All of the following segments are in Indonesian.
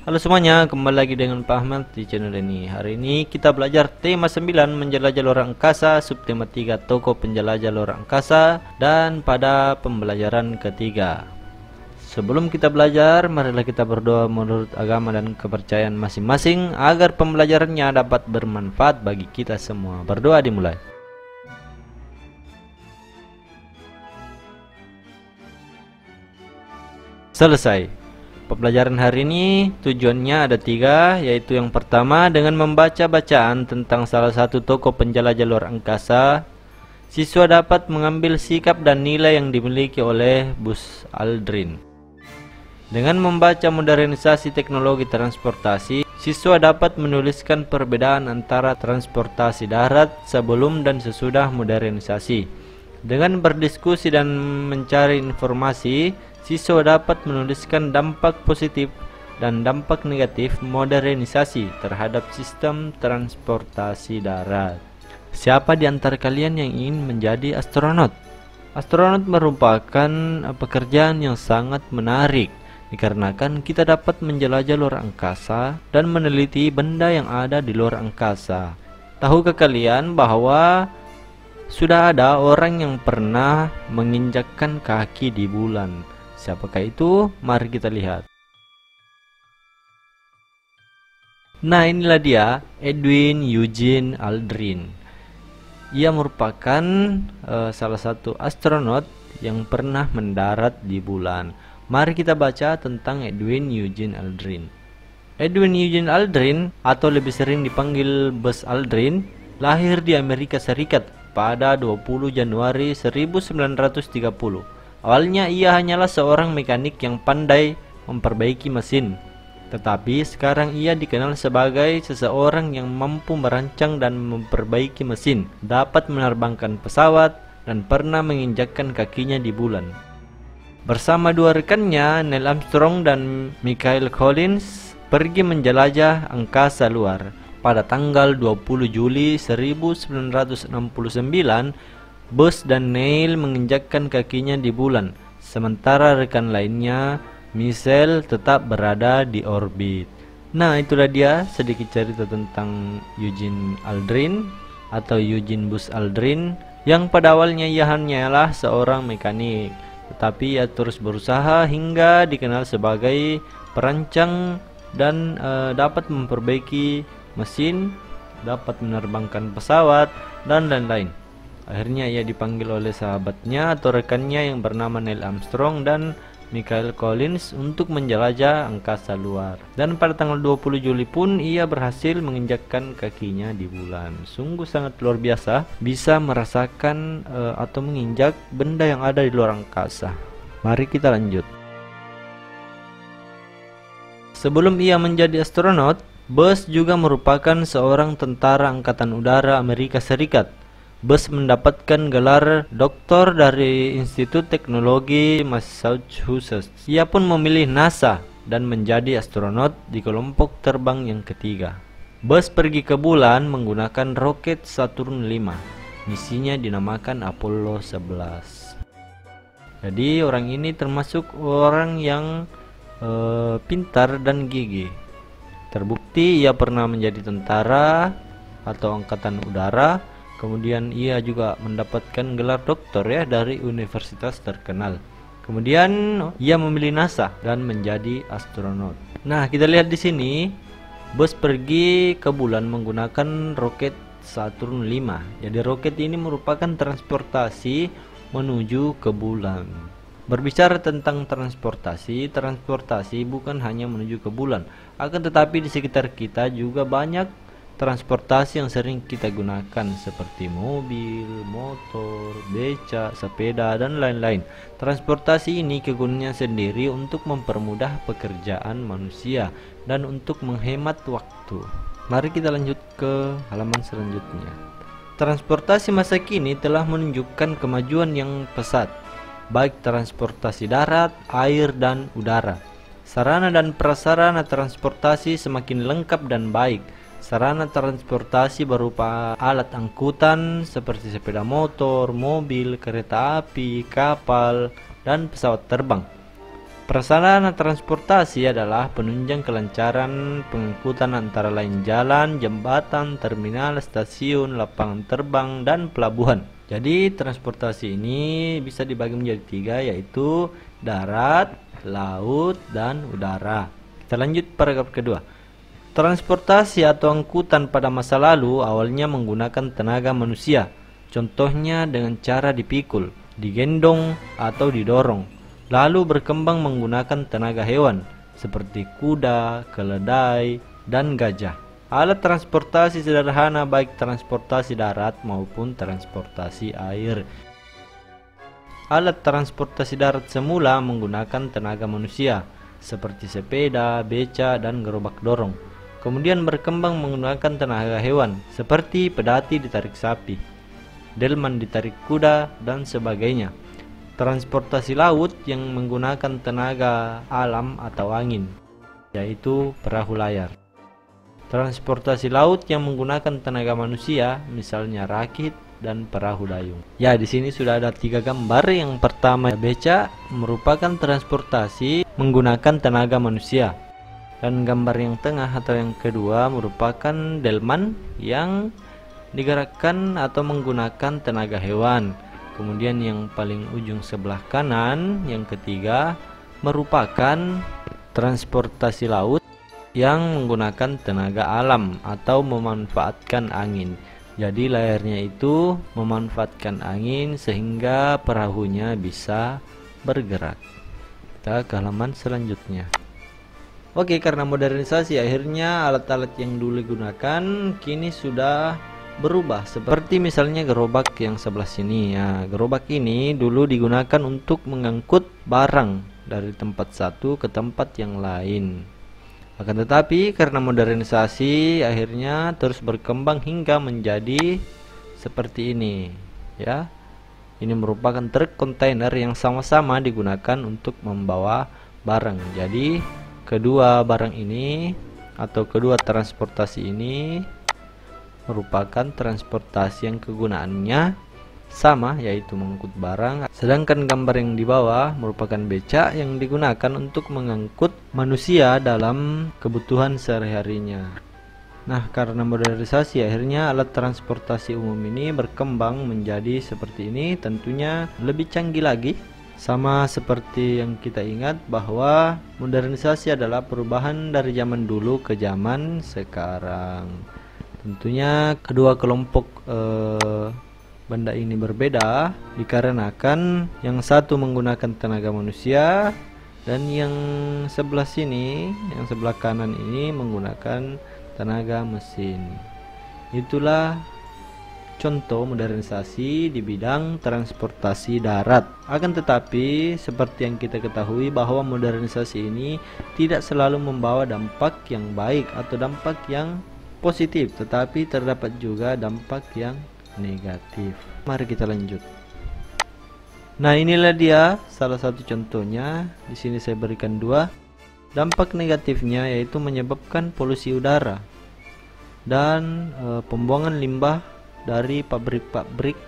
Halo semuanya, kembali lagi dengan Pak Ahmad di channel ini. Hari ini kita belajar tema 9 menjelajah luar angkasa, subtema 3 tokoh penjelajah luar angkasa, dan pada pembelajaran ketiga. Sebelum kita belajar, marilah kita berdoa menurut agama dan kepercayaan masing-masing agar pembelajarannya dapat bermanfaat bagi kita semua. Berdoa dimulai. Selesai. Pembelajaran hari ini tujuannya ada 3, yaitu yang pertama dengan membaca bacaan tentang salah satu tokoh penjelajah luar angkasa. Siswa dapat mengambil sikap dan nilai yang dimiliki oleh Buzz Aldrin. Dengan membaca modernisasi teknologi transportasi, siswa dapat menuliskan perbedaan antara transportasi darat sebelum dan sesudah modernisasi. Dengan berdiskusi dan mencari informasi, siswa dapat menuliskan dampak positif dan dampak negatif modernisasi terhadap sistem transportasi darat. Siapa di antara kalian yang ingin menjadi astronot? Astronot merupakan pekerjaan yang sangat menarik dikarenakan kita dapat menjelajah luar angkasa dan meneliti benda yang ada di luar angkasa. Tahukah kalian bahwa sudah ada orang yang pernah menginjakkan kaki di bulan? Siapakah itu? Mari kita lihat. Nah, inilah dia, Edwin Eugene Aldrin. Ia merupakan salah satu astronot yang pernah mendarat di bulan. Mari kita baca tentang Edwin Eugene Aldrin. Edwin Eugene Aldrin, atau lebih sering dipanggil Buzz Aldrin, lahir di Amerika Serikat pada 20 Januari 1930. Awalnya ia hanyalah seorang mekanik yang pandai memperbaiki mesin, tetapi sekarang ia dikenal sebagai seseorang yang mampu merancang dan memperbaiki mesin, dapat menerbangkan pesawat, dan pernah menginjakkan kakinya di bulan. Bersama dua rekannya, Neil Armstrong dan Michael Collins, pergi menjelajah angkasa luar. Pada tanggal 20 Juli 1969, Buzz dan Neil menginjakkan kakinya di bulan, sementara rekan lainnya, Michelle, tetap berada di orbit. Nah, itulah dia sedikit cerita tentang Eugene Aldrin atau Eugene Buzz Aldrin, yang pada awalnya ia hanyalah seorang mekanik, tetapi ia terus berusaha hingga dikenal sebagai perancang dan dapat memperbaiki mesin, dapat menerbangkan pesawat, dan lain-lain. Akhirnya ia dipanggil oleh sahabatnya atau rekannya yang bernama Neil Armstrong dan Michael Collins untuk menjelajah angkasa luar. Dan pada tanggal 20 Juli pun ia berhasil menginjakkan kakinya di bulan. Sungguh sangat luar biasa bisa merasakan atau menginjak benda yang ada di luar angkasa. Mari kita lanjut. Sebelum ia menjadi astronot, Buzz juga merupakan seorang tentara angkatan udara Amerika Serikat. Buzz mendapatkan gelar doktor dari Institut Teknologi Massachusetts. Ia pun memilih NASA dan menjadi astronot di kelompok terbang yang ketiga. Buzz pergi ke bulan menggunakan roket Saturn V. Misinya dinamakan Apollo 11. Jadi orang ini termasuk orang yang pintar dan gigih. Terbukti ia pernah menjadi tentara atau angkatan udara. Kemudian ia juga mendapatkan gelar doktor ya dari universitas terkenal. Kemudian ia memilih NASA dan menjadi astronot. Nah, kita lihat di sini, Buzz pergi ke bulan menggunakan roket Saturn V. Jadi roket ini merupakan transportasi menuju ke bulan. Berbicara tentang transportasi bukan hanya menuju ke bulan, akan tetapi di sekitar kita juga banyak transportasi yang sering kita gunakan seperti mobil, motor, beca, sepeda, dan lain-lain. Transportasi ini kegunaannya sendiri untuk mempermudah pekerjaan manusia dan untuk menghemat waktu. Mari kita lanjut ke halaman selanjutnya. Transportasi masa kini telah menunjukkan kemajuan yang pesat, baik transportasi darat, air, dan udara. Sarana dan prasarana transportasi semakin lengkap dan baik. Sarana transportasi berupa alat angkutan seperti sepeda motor, mobil, kereta api, kapal, dan pesawat terbang. Prasarana transportasi adalah penunjang kelancaran pengangkutan antara lain jalan, jembatan, terminal, stasiun, lapangan terbang, dan pelabuhan. Jadi transportasi ini bisa dibagi menjadi tiga, yaitu darat, laut, dan udara. Kita lanjut paragraf kedua. Transportasi atau angkutan pada masa lalu awalnya menggunakan tenaga manusia. Contohnya dengan cara dipikul, digendong, atau didorong. Lalu berkembang menggunakan tenaga hewan seperti kuda, keledai, dan gajah. Alat transportasi sederhana baik transportasi darat maupun transportasi air. Alat transportasi darat semula menggunakan tenaga manusia seperti sepeda, beca, dan gerobak dorong. Kemudian berkembang menggunakan tenaga hewan seperti pedati ditarik sapi, delman ditarik kuda, dan sebagainya. Transportasi laut yang menggunakan tenaga alam atau angin, yaitu perahu layar. Transportasi laut yang menggunakan tenaga manusia, misalnya rakit dan perahu dayung. Ya, di sini sudah ada 3 gambar. Yang pertama, beca merupakan transportasi menggunakan tenaga manusia. Dan gambar yang tengah atau yang kedua merupakan delman yang digerakkan atau menggunakan tenaga hewan. Kemudian yang paling ujung sebelah kanan, yang ketiga, merupakan transportasi laut yang menggunakan tenaga alam atau memanfaatkan angin. Jadi layarnya itu memanfaatkan angin sehingga perahunya bisa bergerak. Kita ke halaman selanjutnya. Oke, karena modernisasi akhirnya alat-alat yang dulu digunakan kini sudah berubah, seperti misalnya gerobak yang sebelah sini. Ya, gerobak ini dulu digunakan untuk mengangkut barang dari tempat satu ke tempat yang lain. Akan tetapi karena modernisasi akhirnya terus berkembang hingga menjadi seperti ini. Ya, ini merupakan truk kontainer yang sama-sama digunakan untuk membawa barang. Jadi kedua barang ini atau kedua transportasi ini merupakan transportasi yang kegunaannya sama, yaitu mengangkut barang. Sedangkan gambar yang di bawah merupakan beca yang digunakan untuk mengangkut manusia dalam kebutuhan sehari-harinya. Nah, karena modernisasi akhirnya alat transportasi umum ini berkembang menjadi seperti ini, tentunya lebih canggih lagi. Sama seperti yang kita ingat bahwa modernisasi adalah perubahan dari zaman dulu ke zaman sekarang. Tentunya kedua kelompok benda ini berbeda dikarenakan yang satu menggunakan tenaga manusia dan yang sebelah sini, yang sebelah kanan ini menggunakan tenaga mesin. Itulah contoh modernisasi di bidang transportasi darat. Akan tetapi seperti yang kita ketahui bahwa modernisasi ini tidak selalu membawa dampak yang baik atau dampak yang positif, tetapi terdapat juga dampak yang negatif. Mari kita lanjut. Nah, inilah dia salah satu contohnya. Di sini saya berikan 2. Dampak negatifnya yaitu menyebabkan polusi udara dan pembuangan limbah dari pabrik-pabrik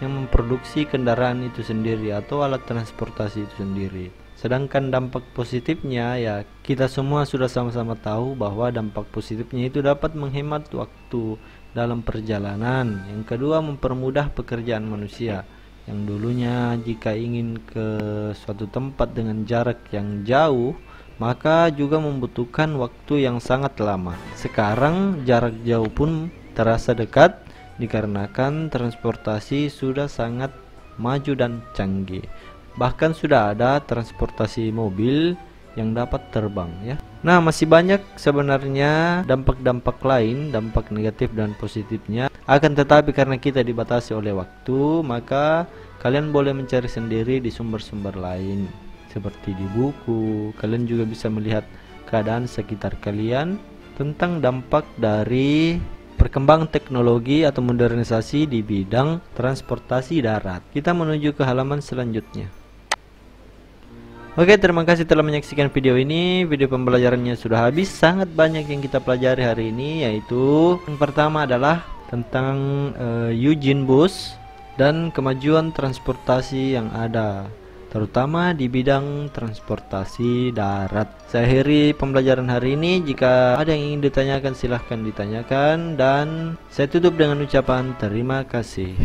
yang memproduksi kendaraan itu sendiri atau alat transportasi itu sendiri. Sedangkan dampak positifnya, ya kita semua sudah sama-sama tahu bahwa dampak positifnya itu dapat menghemat waktu dalam perjalanan. Yang kedua, mempermudah pekerjaan manusia yang dulunya jika ingin ke suatu tempat dengan jarak yang jauh maka juga membutuhkan waktu yang sangat lama. Sekarang jarak jauh pun terasa dekat dikarenakan transportasi sudah sangat maju dan canggih. Bahkan sudah ada transportasi mobil yang dapat terbang, ya. Nah, masih banyak sebenarnya dampak-dampak lain, dampak negatif dan positifnya. Akan tetapi karena kita dibatasi oleh waktu, maka kalian boleh mencari sendiri di sumber-sumber lain seperti di buku. Kalian juga bisa melihat keadaan sekitar kalian tentang dampak dari perkembangan teknologi atau modernisasi di bidang transportasi darat. Kita menuju ke halaman selanjutnya. Oke, terima kasih telah menyaksikan video ini. Video pembelajarannya sudah habis. Sangat banyak yang kita pelajari hari ini, yaitu yang pertama adalah tentang Eugene Bus dan kemajuan transportasi yang ada. terutama di bidang transportasi darat. Saya akhiri pembelajaran hari ini. Jika ada yang ingin ditanyakan, silahkan ditanyakan, dan saya tutup dengan ucapan terima kasih.